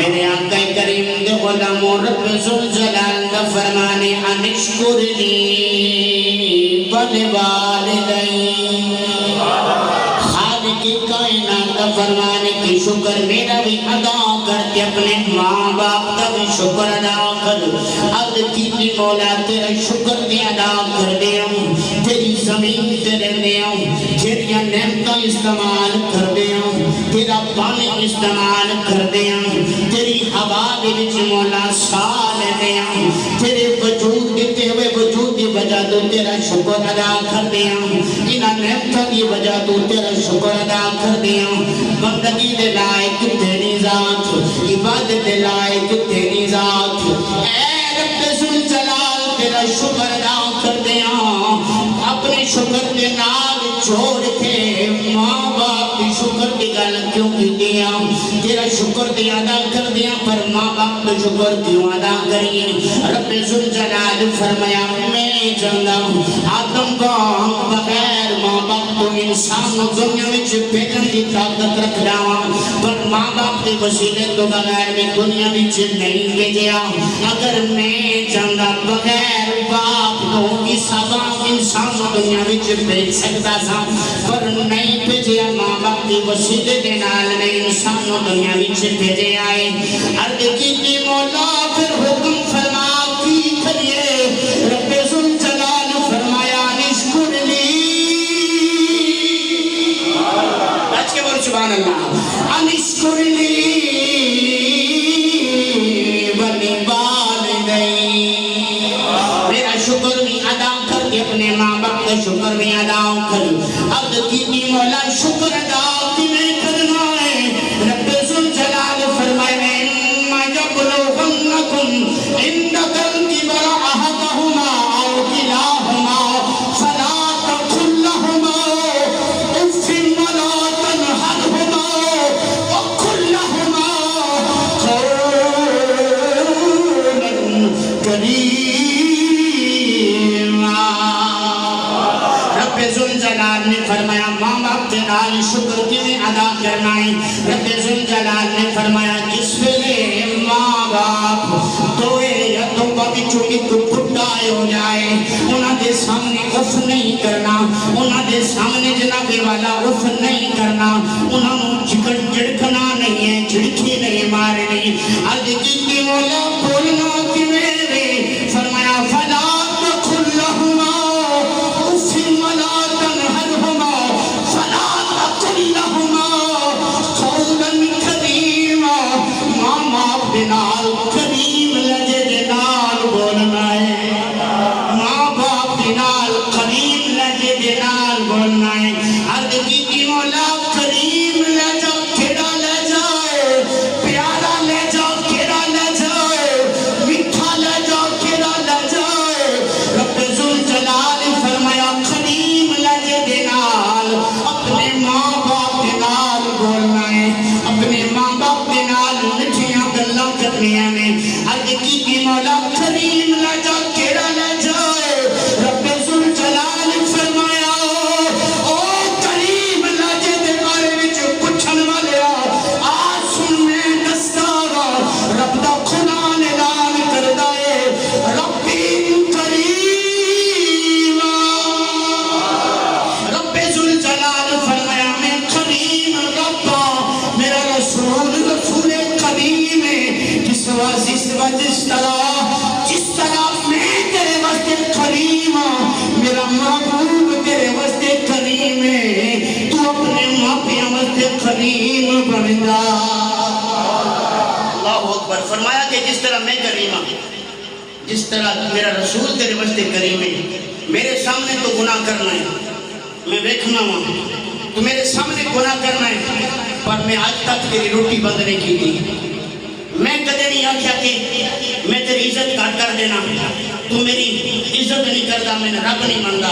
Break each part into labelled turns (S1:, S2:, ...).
S1: میرے آقا کریم دے غلام رب ذوالجلال دا فرمانے انشکرنی ولوالدین خالق کائنات دا فرمانے کی شکر میرا بھی ادا کرتے اپنے ماں باپ کا بھی شکر ادا کر اب کی مولا تیرا شکر دے ادا کر دے ہوں تیری زمین تیرے دے ہوں تیریا نعمتہ استعمال کر دے ہوں تیرا پانی استعمال کر دے ہوں تیری ہوا دے وچ مولا سال دے ہوں تیرے وجود دیتے ہوئے وجود دی وجہ تو تیرا شکر ادا کر دے ہوں انہاں نعمتہ دی وجہ تو تیرا شکر ادا کر دے ہوں بندگی دے لائق تیری ذات عبادت دے لائق تیری ذات اے رب ذوالجلال تیرا شکر ادا کر دے ہوں اپنے شکر دے نال چھوڑ کے ماں باپ کی شکر کی گل کیوں کی دیا تیرا شکر دے ادا کر دیا پر ماں باپ کی شکر کیوں ادا کریے رب ذوالجلال فرمایا میں جاندا ہوں آدم کو بغیر ماں باپ کو انسان دنیا میں بھیجن کی طاقت رکھ رہا پر ماں باپ کے وسیلے تو بغیر میں دنیا میں نہیں بھیجیا اگر میں جاندا بغیر باپ کو انسان دنیا میں بھیج سکتا تھا پر نہیں بھیجیا ماں باپ کے وسیلے دے نال میں انسان دنیا میں بھیجے آئے عرض کی مولا پھر حکم فرما کی کریے رب ذوالجلال فرمایا نشکر لی آج کے بول سبحان اللہ انشکر لی ولی والدین میرا شکر بھی ادا کر کے اپنے ماں باپ کا شکر بھی ادا کر اب کی مولا شکر ادا کی میں کرنا ہے رب ذوالجلال فرمائے اما یبلغنکم عندک الکبر احدہما او کلاہما فلا تقل لہما اف ولا تنہرہما وقل لہما قولا کریما رب ذوالجلال نے فرمایا ماں باپ کے نال شکر کی میں ادا کرنا ہے رب ذوالجلال نے فرمایا جس ویلے ماں باپ دوئے یا تو کبھی چونکہ تو بھٹائے ہو جائے انہاں دے سامنے اف نہیں کرنا انہاں دے سامنے جناب والا اف نہیں کرنا انہاں نوں چکن جھڑکنا نہیں ہے جھڑکی نہیں مارنی عرض کی مولا بولنا کی میرے فرمایا فلا تقل لہما اف ولا تنہرہما فلا تقل لہما قولا کریما ماں باپ دے نال کریم لہجے دے نال بولنا ہے ماں باپ دے نال کریم لہجے دے نال بولنا ہے عرض کی مولا کریم لہجہ کیڑا لہجہ ہے پیارا لہجہ کیڑا لہجہ ہے میٹھا لہجہ کیڑا لہجہ ہے رب ذوالجلال فرمایا کریم لہجے دے نال اپنے ماں باپ دے نال بولنا ہے اپنے ماں باپ دے نال مٹھیاں گلاں کرنیاں نے عرض کی مولا کریم لہجہ کیڑا لہجہ ہے رب ذوالجلال فرمایا او کریم لہجے دے بارے وچ پوچھن والیا آج سن میں دستا گا رب دا قرآن اعلان کردا ہے ربی کریم رب ذوالجلال فرمایا میں کریم رب میرا رسول کریم ہے جس طرح میں تیرے واسطے کریم میرا محبوب تیرے واسطے کریم ہے تو اپنے ماپیاں واسطے کریم بندا اللہ اکبر فرمایا کہ جس طرح میں کریم ہوں جس طرح میرا رسول تیرے واسطے کریم ہے میرے سامنے تو گناہ کرنا ہے میں دیکھنا ہوں تو میرے سامنے گناہ کرنا ہے پر میں آج تک تیری روٹی بند نہیں کی تھی میں کدے نہیں آکھیا کہ میں تیری عزت کٹ کر دینا تو میری عزت نہیں کردا میں رب نہیں مندا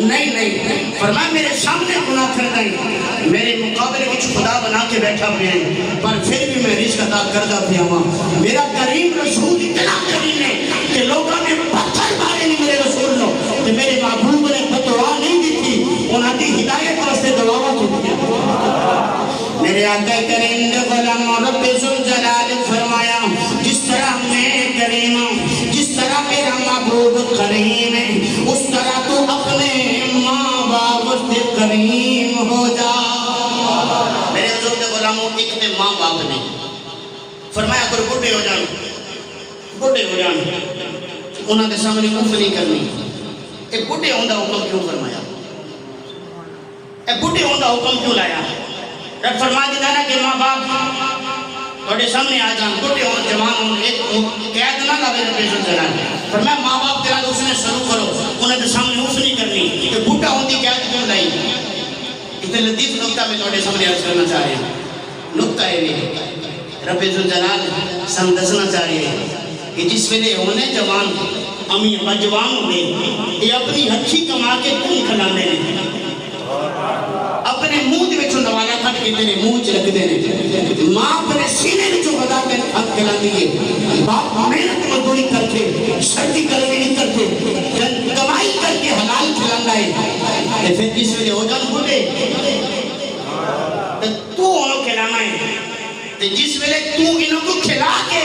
S1: نہیں فرمایا میرے سامنے گناہ کردا ہے میرے مقابلے وچ خدا بنا کے بیٹھا پیا ہے پر پھر بھی میں رزق عطا کردا پیا ہاں میرا کریم رسول اتنا کریم ہے کہ لوگوں نے پتھر مارے نہیں میرے رسول نو تے میرے محبوب نے فتوا نہیں دی تھی انہاں دی ہدایت واسطے دعاواں کی میرے آقا کریم نے غلام رب ذوالجلال فرمایا طرح میں کریم ہوں، جس طرح میرا محبوب کریم ہے، اس طرح تو اپنے ماں باپ سے کریم ہو جا۔ میرے حضور کے غلاموں، ایک تے ماں باپ نے فرمایا کرو بڑھے ہو جان، بڑھے ہو جان، انہوں نے سامنے اف نہیں کرنی۔ ایک بڑھے ہوندہ حکم کیوں فرمایا؟ ایک بڑھے ہوندہ حکم کیوں لایا؟ رب فرما دیتا نا کہ ماں باپ توڑے سامنے آ جان، بڑھے ہوں جوان ہوں، ایک قید نہ لگے رب عزت جلال۔ فرمایا ماں باپ تیرا اس نے شروع کرو، انہیں تو سامنے اف نہیں کرنی، کہ بڑھا ہوندی قید کیوں لائی؟ اتنے لطیف نقطہ میں توڑے سامنے عرض کرنا چاہ رہے ہیں۔ نقطہ ہے بھی رب عزت جلال سمجھنا چاہ رہے ہیں کہ جس ویلے ہونے جوان امی ابا جوان ہونے، یہ اپنی ہتھی کما کے کون کھلانے ہیں؟ اپنے منہ دے وچوں نوالا کھٹ کے تیرے منہ چ رکھ دینے۔ ماں اپنے سینے وچوں غذا کے ہاتھ کھلاندی ہے، باپ محنت مزدوری کر کے سردی گرمی نہیں کرتے، کمائی کر کے حلال کھلاندا ہے۔ پھر جس ویلے ہو جان بوڑھے تو انہوں کھلانا ہے، جس ویلے تو انہوں کو کھلا کے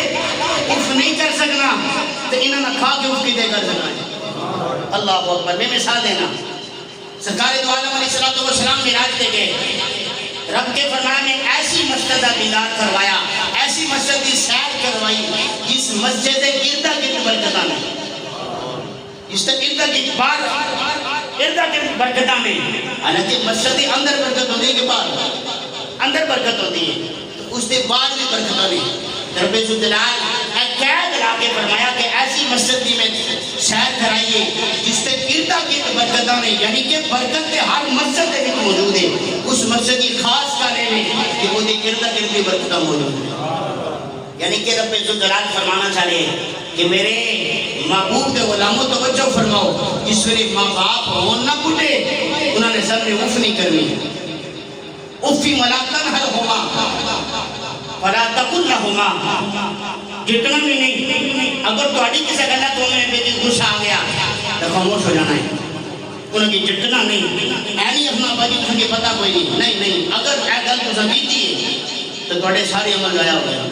S1: اف نہیں کر سکنا تو انہوں نے کھا کے اف کی دے کر سکنا ہے۔ اللہ اکبر۔ میں مثال دینا، سرکار دو عالم علیہ السلام معراج دے گئے، رب کے فرمان نے ایسی مسجد دیدار کروایا، ایسی مسجد کی سیر کروائی جس مسجد اردا گرد برکتہ میں، جس تک اردا گرد برکتہ میں، حالانکہ مسجد اندر برکت ہوتی ہے کہ باہر؟ اندر برکت ہوتی ہے، تو اس کے بعد بھی برکتہ نہیں۔ رب جلال قید لا کے فرمایا کہ ایسی مسجد میں سیر کرائیے جس سے اردا گرد برکتہ نہیں، یعنی کہ برکت ہر مسجد میں موجود ہے، اس مسجد کی خاص کالے میں کہ وہ دے اردا گرد بھی برکتہ موجود ہے۔ یعنی کہ رب جلال فرمانا چاہ رہے ہیں کہ میرے محبوب کے غلاموں توجہ فرماؤ، جس ویلے ماں باپ ہون نہ بڑھے انہوں نے سب نے اف نہیں کرنی، افی ملاکن حل ہوما فلا تقل لہما، جتنا بھی نہیں، اگر توڑی کسے گلہ تو میں بیٹی غصہ آ گیا تو خاموش ہو جانا ہے، انہوں کی جتنا نہیں، اینی اپنا باجی تھا کہ پتہ کوئی نہیں، نہیں، اگر اے گل تو سمجھتی ہے تو توڑے سارے عمل ضائع ہو گیا۔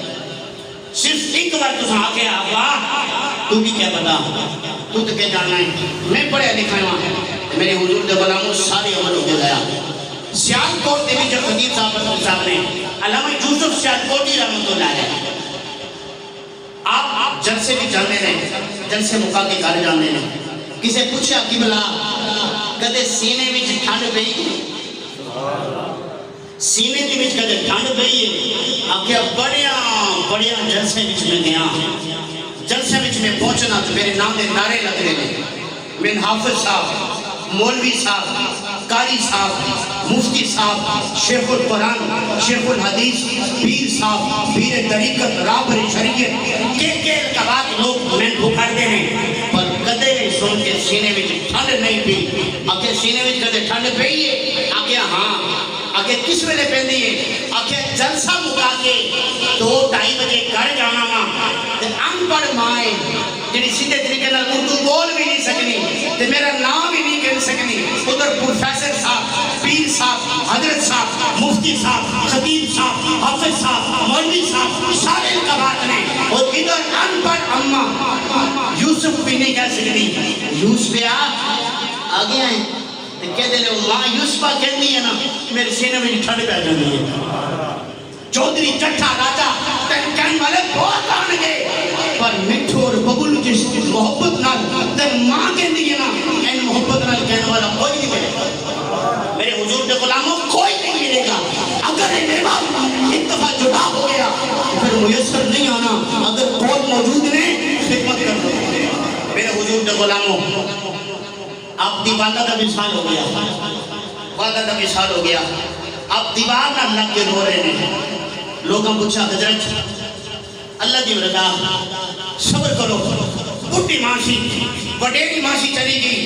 S1: صرف ایک بار تو ساتھ کے آبا تو بھی کیا پتا، تو کیا جاننا ہے، میں پڑھے لکھا ہوں، میرے حضور دے غلاموں سارے عمل ہو گیا۔ سیالکوٹ دے بھی جب خطیب صاحب نے علامہ یوسف سیالکوٹی رحمت اللہ ہے، آپ جلسے بھی جانے رہے، جلسے مقا کے گھر جانے رہے، کسے پوچھا قبلہ کدے سینے میں ٹھنڈ پئی، سینے دی وچ کدے ٹھنڈ پئی ہے، آکھیا بڑیاں جلسے وچ میں گیا، جلسے وچ میں پہنچنا تو میرے نام دے نعرے لگ رہے ہیں، میں حافظ صاحب، مولوی صاحب، قاری صاحب، مفتی صاحب، شیخ القرآن، شیخ الحدیث، پیر صاحب، پیر طریقت، رابر شریعت، کے القبات لوگ میں بکھر دے ہیں، پر کدے بھی سن کے سینے میں ٹھنڈ نہیں پی، آکے سینے میں کدے ٹھنڈ پئی ہے، آکے ہاں، آکے کس ویلے پہندی ہے، آکے جلسہ مکا کے 2-2:30 بجے گھر جانا ماں، تے انپڑھ مائے جنہی سیدھے طریقے نال اردو بول بھی نہیں سکنی، تے میرا نام بھی نہیں کہہ سکنی، ادھر پروفیسر صاحب، پیر صاحب، حضرت صاحب، مفتی صاحب، خطیب صاحب، حافظ صاحب، مولوی صاحب، سارے القبات نے، اور ادھر انپڑھ اممہ یوسف بھی نہیں کہہ سکنی، یوسف آگے آئیں، کہہ دے لے ماں یوسفہ کہہ دی ہے نا، میرے سینے میں ٹھنڈ پہ جاندی ہے، چودھری چٹھا راجہ تین کہنے والے بہت آنے گئے، پر مٹھو اور ببول جس محبت نال تین ماں کہہ دی ہے نا، این محبت نال کہنے والا کوئی نہیں ملے گا، میرے حضور کے غلاموں کوئی نہیں ملے گا، اگر میرے باپ ایک دفعہ جدا ہو گیا پھر میسر نہیں آنا، اگر قول موجود نے خدمت کر دو۔ میرے حضور کے غلاموں آپ دیوانہ کا مثال ہو گیا، وعدہ کا مثال ہو گیا، آپ دیوانہ لگ کے رو رہے ہیں، لوگاں پوچھا حضرت اللہ دی رضا صبر کرو، بڑی ماشی وڈیری ماشی چلی گئی،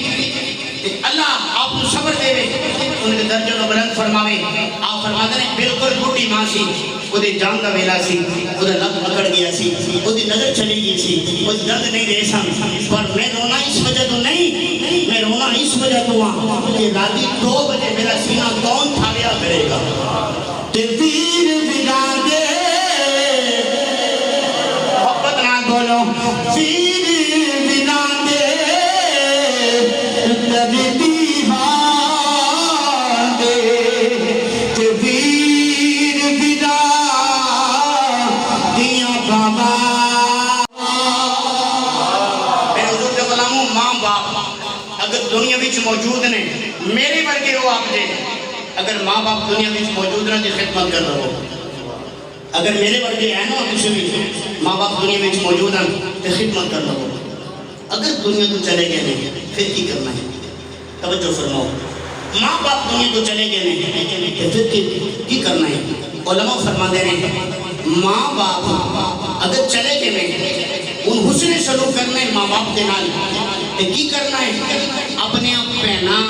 S1: اللہ آپ کو صبر دے ان کے درجوں کو بلند فرماوے، آپ فرماتے ہیں بالکل بڑی ماشی وہ دے جان کا ویلا سی، وہ دے لگ پکڑ گیا سی، وہ دے نظر چلی گئی سی، وہ دے درد نہیں دے سا، پر میں رونا اس وجہ تو نہیں، میں رونا اس وجہ تو ہاں کہ راتی 2 بجے میرا سینہ کون تھالیا کرے گا، تیر بجا دے محبت نہ پیر بنا دے لگتی ہاں دے کہ پیر بنا دیا بابا میرے حضور کے غلاموں ماں باپ اگر دنیا وچ موجود نے میرے ورگے ہو آپ دے اگر ماں باپ دنیا وچ موجود رہے تو خدمت کر رہو اگر میرے ورگے ہیں نا کسی بھی ماں باپ دنیا وچ موجود ہیں تو خدمت کر رہو اگر دنیا تو چلے گئے نہیں پھر کی کرنا ہے توجہ فرماؤ ماں باپ دنیا تو چلے گئے نہیں تو پھر کی کرنا ہے علماء فرما دے رہے ہیں ماں باپ اگر چلے گئے نہیں ان حسن سلوک کرنا ہے ماں باپ کے نال تو کی کرنا ہے اپنے آپ پہنا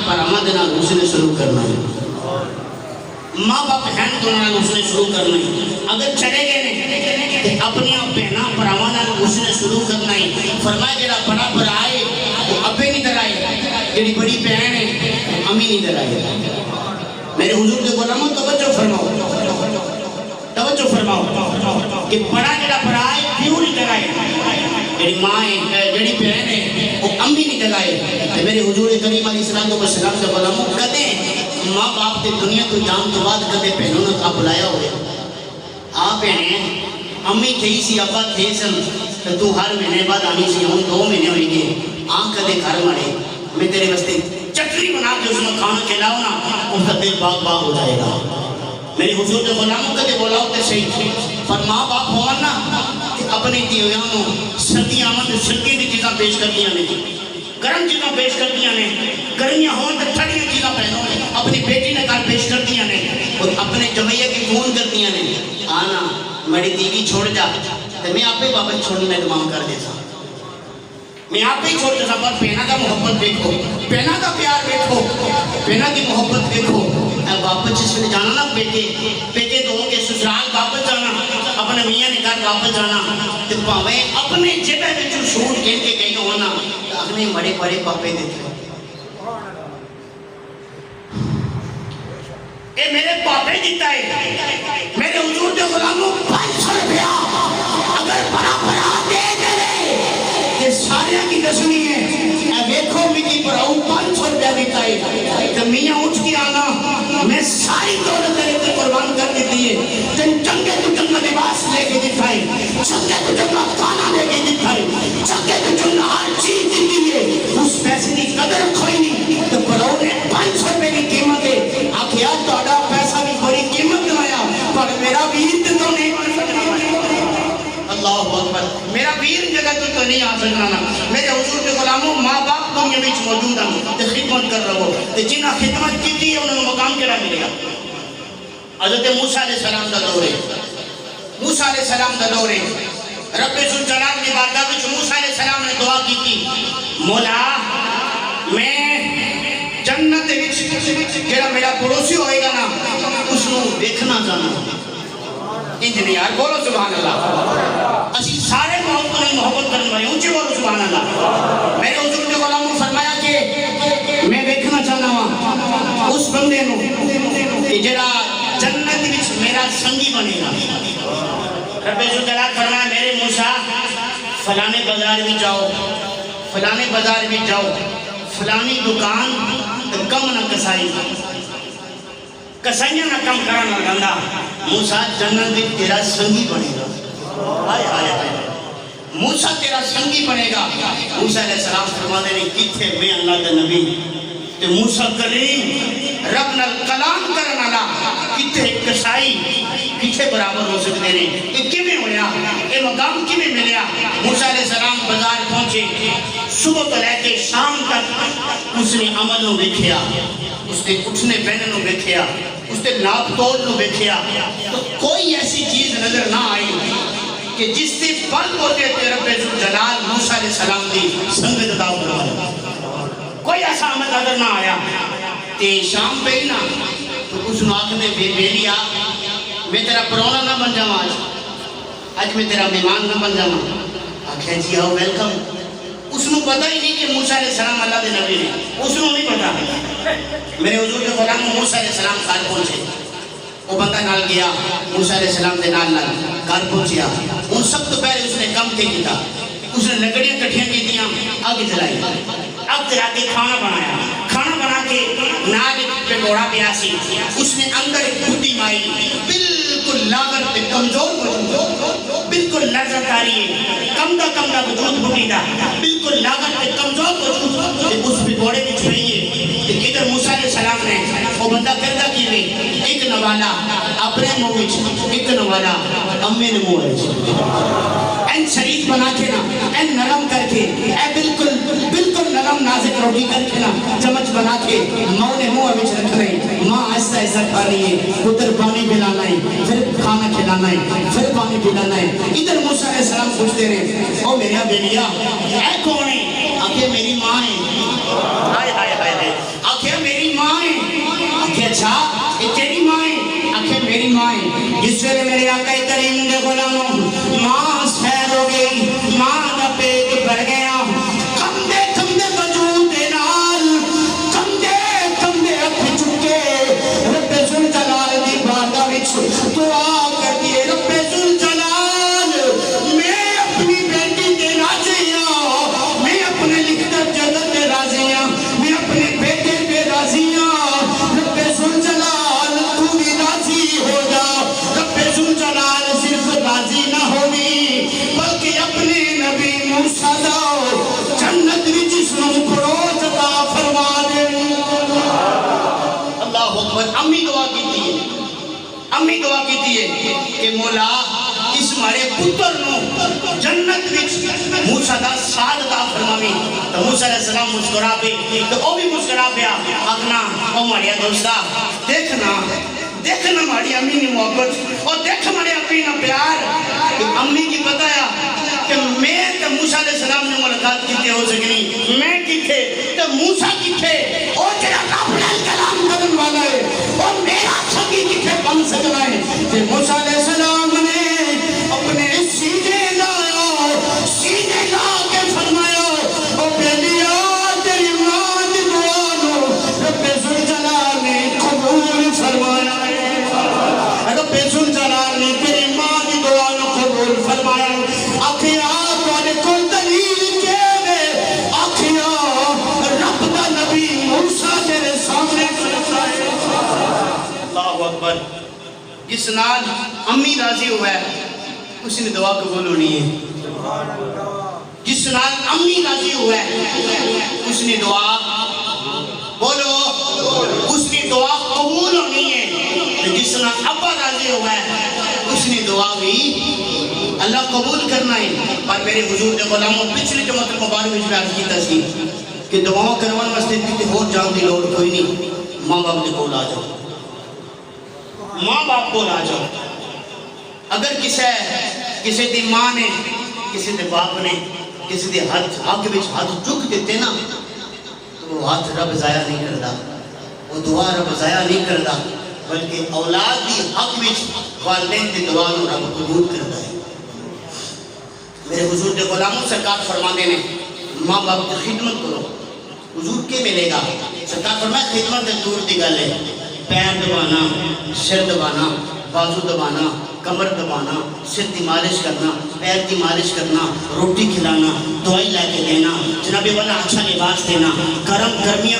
S1: پر آمد نال حسن سلوک کرنا ہے ماں باپ ہیں تو انہوں نے حسن سلوک کرنا ہے اگر چلے گئے نہیں تو اپنے آپ پہنا پر آمد نال حسن سلوک کرنا ہے فرمایا جڑا بڑا پر آئے وہ ابے نہیں در آئے جڑی بڑی بہن ہے امی نہیں در آئے میرے حضور کے غلاموں توجہ فرماؤ کہ بڑا جڑا پر آئے کیوں نہیں در آئے جڑی ماں ہے جڑی بہن ہے وہ امی نہیں در آئے میرے حضور کریم علیہ السلام سے غلاموں کدے ماں باپ تے دنیا تو جان تو بعد کدے پہنوں نے آپ بلایا ہوئے آپ پہنے امی تھی سی ابا تھے سن تو ہر مہینے بعد آنی سی ہوں 2 مہینے ہوئی گے آنکھ کدے گھر مڑے میں تیرے واسطے چٹنی بنا کے اس میں کھانا کھلاؤ نا اس کا دل باغ باغ ہو جائے گا میرے حضور کے غلاموں کدے بولاؤ تے صحیح پر ماں باپ ہوا نا اپنی تیویاں سردیاں آمد سردی کی چیزاں پیش کر دیا نے گرم چیزاں پیش کر دیا نے گرمیاں ہوں تو ٹھنڈیاں چیزاں پہنو اپنی بیٹی نے کار پیش کر دیا نے اور اپنے جمعیہ کی فون کر دیا نے آنا میری دیوی چھوڑ جا تو میں آپ ہی واپس چھوڑنے میں اتمام کر دیتا میں آپ ہی چھوڑ دیتا پر پہنا کا محبت دیکھو پہنا کا پیار دیکھو پہنا کی محبت دیکھو واپس جس میں جانا نا پیکے دو کے سسرال واپس جانا اپنے میاں نے کہا واپس جانا تو پاویں اپنے جبہ میں جو سوٹ کہن کے گئی ہونا تو اپنے بڑے بڑے پاپے دیتے اے میرے پاپے جیتا ہے میرے حضور کے غلاموں 500 روپیہ اگر بڑا بڑا دے دے یہ سارے کی دسنی ہے اے دیکھو مکی پڑھاؤ 500 روپیہ دیتا ہے تو میاں اٹھ کے آنا میں ساری دولت تیرے پر قربان کر دیتی ہے چنگے تو چنگا لباس لے کے دکھائی چنگے تو چنگا کھانا لے کے دکھائی چنگے تو چنگا ہر چیز دیتی ہے اس پیسے کی قدر کھوئی نہیں تو پڑھاؤ نے 500 روپے کی قیمت ہے آخیا توڑا پیسہ بھی بڑی قیمت دلایا پر میرا ویر تو نہیں آ سکنا اللہ اکبر میرا ویر جگہ تو نہیں آ سکنا میرے حضور کے غلاموں ماں باپ دنیا میں موجود ہیں تو خدمت کر رہو تو جنہاں خدمت کی تھی انہوں نے مقام کیڑا ملے گا حضرت موسیٰ علیہ السلام دا دور ہے موسیٰ علیہ السلام دا دور ہے رب ذوالجلال کی بارگاہ میں موسیٰ علیہ السلام نے دعا کی تھی مولا میں جنت جڑا میرا پڑوسی ہوئے گا نا اس کو دیکھنا جانا انجنی یار بولو سبحان اللہ اسی سارے محبت کرنے والے اونچے بولو سبحان اللہ میرے حضور کے غلاموں فرمایا کہ میں دیکھنا چاہنا ہوں اس بندے نو کہ جڑا جنت وچ میرا سنگی بنے گا رب ذوالجلال فرمایا میرے موسیٰ فلانے بازار میں جاؤ فلانے بازار میں جاؤ فلانی دکان کم نہ کسائی کسائیاں نہ کم کرنا گندہ موسیٰ جنت میں تیرا سنگی بنے گا آئے آئے آئے موسیٰ تیرا سنگی بنے گا موسیٰ علیہ السلام فرمانے نے کتھے میں اللہ کا نبی کہ موسیٰ کلیم رب نال کلام کرنا لا کتھے کسائی کتھے برابر ہو سکتے ہیں کہ کیویں ہویا یہ مقام کیویں ملیا موسیٰ علیہ السلام بازار پہنچے صبح تو لے کے شام تک اس نے عمل نو دیکھیا اس نے اٹھنے بہنے نو دیکھیا اس نے ناپ توڑ نو دیکھیا تو کوئی ایسی چیز نظر نہ آئی کہ جس سے پل ہوتے تھے رب ذوالجلال موسیٰ علیہ السلام دی سنگت عطا فرمایا کوئی ایسا عمل نظر نہ آیا تے شام پہ ہی نا تو اس ناک میں بیلیا میں تیرا پرونا نہ بن جاؤں آج میں تیرا مہمان نہ بن جاؤں آکھیں جی آؤ ویلکم اس نے پتا ہی نہیں کہ موسیٰ علیہ السلام اللہ دے نبی نے اس نے نہیں پتا میرے حضور کے غلام موسیٰ علیہ السلام گھر پہنچے وہ بندہ نال گیا موسیٰ علیہ السلام دے نال گھر پہنچیا ان سب تو پہلے اس نے کم کے کیتا اس نے لکڑیاں کٹھیاں کی دیا، آگ جلائی، اب جلا کے کھانا بنایا، کھانا بنا کے نال پکوڑا پیا سی، اس نے اندر ایک بڈھی مائی بالکل لاغر تے کمزور وجود، بالکل لذت آ رہی ہے، کمدا وجود بڈھی دا، بالکل لاغر تے کمزور وجود تے اس پکوڑے وچ پئی ہے تے ادھر موسیٰ علیہ السلام نے وہ بندہ کردا کیویں ایک نوالا اپنے منہ وچ، ایک نوالا امی نے منہ وچ، این شریف بنا کے نا، این نرم کر کے، اے بالکل نرم نازک روٹی کر کے نا، چمچ بنا کے ماں نے منہ وچ رکھنا ہے، ماں ایسا کھانی ہے، ادھر پانی پلانا ہے، پھر کھانا کھلانا ہے، پھر پانی پلانا ہے۔ ادھر موسیٰ علیہ السلام پوچھتے رہے، او میرا بیٹیا اے کون ہے؟ آکھے میری ماں ہے، ہائے ہائے ہائے، آکھے میری ماں ہے، آکھے اچھا یہ تیری ماں ہے، آکھے میری ماں ہے۔ جس ویلے میرے آقا کریم دے غلاموں ماں سیر ہو گئی، ماں دا پیٹ بھر گیا، کمدے وجود نال، کمدے اکھ چکے، رب ذوالجلال دی بارگاہ وچ دعا کر دیے، رب ذوالجلال میں اپنی بیٹی تے راضی ہاں، میں اپنے لکھت جدت تے راضی ہاں، میں اپنے بیٹے تے راضی ہاں، رب ذوالجلال تو بھی راضی ہو جا، رب ذوالجلال صرف راضی نہ ہوگی بلکہ اپنے نبی موسیٰ دا جنت وچ اسنوں خروج عطا فرما دے۔ اللہ اکبر۔ امی دعا کیتی ہے کہ مولا اس مارے پتر نو جنت وچ موسیٰ دا ساتھ عطا فرماویں۔ تو موسیٰ علیہ السلام مسکرا پے، تو وہ بھی مسکرا پیا، آخنا او ماریا دوستا دیکھنا ہماری امی نے محبت، اور دیکھ ہمارے امی نے پیار، کہ امی کی پتہ ہے کہ میں تو موسیٰ علیہ السلام نے ملاقات کیتے ہو سکنی، میں کیتے تو موسیٰ کیتے، اور جڑا رب نال کلام کرن والا ہے اور میرا سنگی کیتے بن سکنا ہے۔ کہ موسیٰ علیہ السلام نے اپنے سینے لا کے فرمایا، او بیلیا تیری ماں دی دعا نو رب ذوالجلال نے قبول فرمایا، رب ذوالجلال نے تیری ماں دی دعا نو قبول فرمایا۔ آکھیا تواڈے کول دلیل کیویں؟ آکھیا رب دا نبی موسیٰ تیرے سامنے کھڑا ہے۔ اللہ اکبر۔ جس نال امی راضی ہوا ہے اس نے دعا قبول ہونی ہے، جس نال امی راضی ہوا ہے اس نے دعا بولو، اس کی دعا قبول ہونی ہے، جس نال ابا راضی ہوا ہے اس نے دعا بھی اللہ قبول کرنا ہے۔ پر میرے حضور دے غلاموں پچھلے جمعہ مبارک میں عرض کیتا سی کہ دعاؤں کروان واسطے کتے ہور جان دی لوڑ کوئی نہیں، ماں باپ دے کول آ جاؤ، ماں باپ کول آ جاؤ۔ اگر کسی دی ماں نے، کسی دے باپ نے کسی دے حق وچ ہاتھ چک دیتے نا، تو وہ ہاتھ رب ضائع نہیں کردا، وہ دعا رب ضائع نہیں کردا، بلکہ اولاد دی حق وچ والدین دی دعا نو رب قبول کردا ہے۔ میرے حضور دے غلاموں سرکار فرماندے نے ماں باپ کی خدمت کرو، حضور کے ملے گا؟ سرکار فرمایا خدمت دور دی گل ہے، پیر دبانا، سر دبانا، بازو دبانا، کمر دبانا، سر کی مالش کرنا، پیر کی مالش کرنا، روٹی کھلانا، دوائی لے کے دینا، جناب والا اچھا لباس دینا، گرمیاں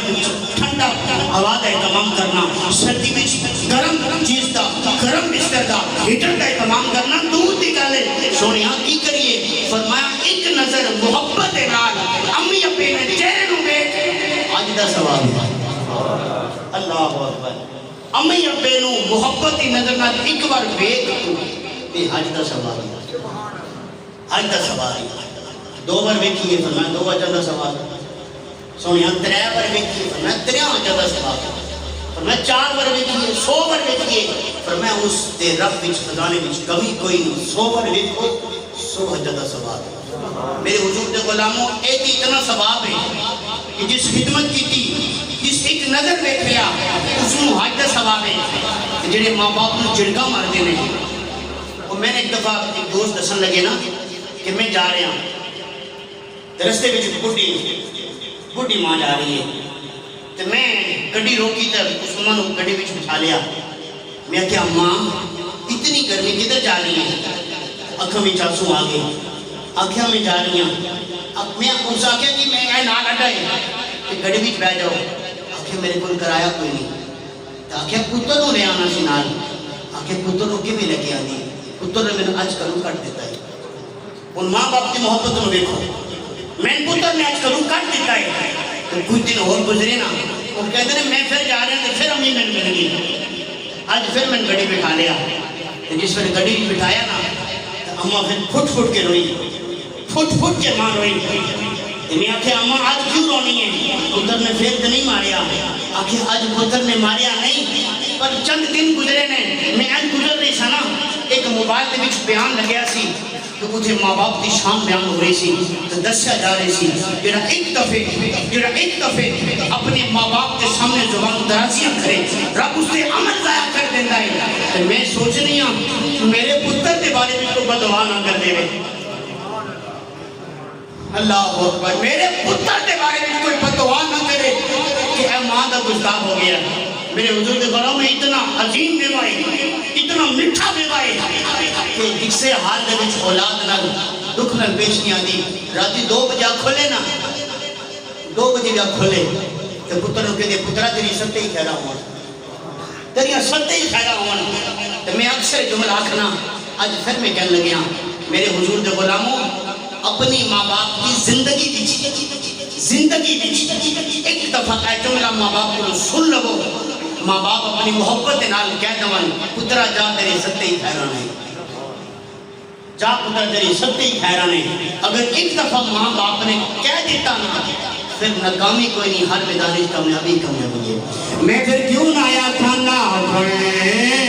S1: ٹھنڈا ہوا کا اہتمام کرنا، سردی میں گرم چیز کا، گرم بستر کا، ہیٹر کا اہتمام کرنا، دور دی گل ہے۔ سونیا کی کریے؟ فرمایا ایک نظر محبت نال امی ابے نے چہرے نو ویکھ اج دا ثواب ہے۔ اللہ اکبر۔ امی ابے نو محبت دی نظر نال ایک بار ویکھ تے حج دا ثواب ہے، حج دا ثواب ہے۔ دو بار ویکھیے فرمایا دو حج دا ثواب ہے۔ سونیا ترے بار ویکھیے فرمایا ترے حج دا ثواب ہے۔ فرمایا چار بار ویکھیے، 100 بار ویکھیے، فرمایا اس دے رب وچ خزانے وچ کمی کوئی نہیں، 100 بار ویکھو 100 حج دا ثواب ہے۔ میرے حضور دے غلاموں ایک اتنا ثواب ہے کہ جس خدمت کی تھی، جس ایک نظر ویکھیا اس نو حج دا ثواب ہے۔ جڑے ماں باپ نو جھڑکا مار دے نے، وہ میں نے ایک دفعہ ایک دوست دسن لگے نا کہ میں جا رہا ہوں، رستے وچ بڈھی ماں جا رہی ہے، تو میں گڈی روکی تو اس ماں نو گڈی وچ بٹھا لیا۔ میں کہا ماں اتنی گرمی کدھر جا رہی ہے؟ اکھاں وچ آنسو آ گئے، آکھیا میں جا رہی ہوں. اب میں اس آکھیا کہ میں اے نال اڈائے کہ گڑی بیچ بہ جاؤ. آکھیا میرے کول کرایا کوئی نہیں. آکھیا پتر نو لے آنا سی نال. آکھیا پتر نو کیویں لے کے آندی؟ پتر نے مینوں اج کروں کٹ دیتا ہے. ان ماں باپ کی محبت نو دیکھو. میں پتر نے اج کروں کٹ دیتا ہے. تو کچھ دن اور گزرے نا, وہ کہتے ہیں میں پھر جا رہا ہوں, پھر امی میں مل گئی. آج پھر میں گڑی بٹھا لیا. جس وقت گڑی بٹھایا نا, اماں پھر پھٹ پھٹ کے روئی, پھٹ پھٹ کے ماں روئی. میں آکھیا اماں آج کیوں رونی ہے؟ پتر نے پھر تو نہیں ماریا. آکھیا آج پتر نے ماریا نہیں, پر چند دن گزرے نے, میں آج گزر رہی سا نا, ایک موبائل دے وچ بیان لگیا سی تو اتھے ماں باپ کی شان بیان ہو رہی سی. تو دسیا جا رہی سی جڑا ایک دفعے اپنے ماں باپ کے سامنے زبان درازیاں کرے, رب اس سے عمل ضائع کر دیتا ہے. تو میں سوچ رہی ہوں میرے پتر کے بارے میں تو بدعا نہ کر دے. اللہ اکبر, میرے پتر کے بارے میں کوئی بدعا نہ کرے کہ اے ماں کا گستاخ ہو گیا. میرے حضور کے گھروں میں اتنا عظیم بیوہ ہے, اتنا میٹھا بیوہ ہے کہ جس سے حال دے وچ اولاد نہ دکھ نہ پیش نہیں آتی. راتی 2 بجے کھولے نا, 2 بجے جا کھولے تو پتر نو کہتے پترا تیری ستے ہی خیرہ ہوں, تیری ستے ہی خیرہ ہوں. تو میں اکثر جملہ آکھنا, آج پھر میں کہنے لگیا میرے حضور دے غلاموں, اپنی ماں باپ کی زندگی ایک دفعہ اے جملہ ماں باپ کو سن لگو. ماں باپ اپنی محبت نال کہہ دوان پترا جا تیرے ستے ہی خیرانے, جا پتر تیری ستے ہی خیرانے. اگر ایک دفعہ ماں باپ نے کہہ دیتا نا, پھر ناکامی کوئی نہیں, ہر میدان کامیابی ہے. میں پھر کیوں نہ آیا کھانا پڑے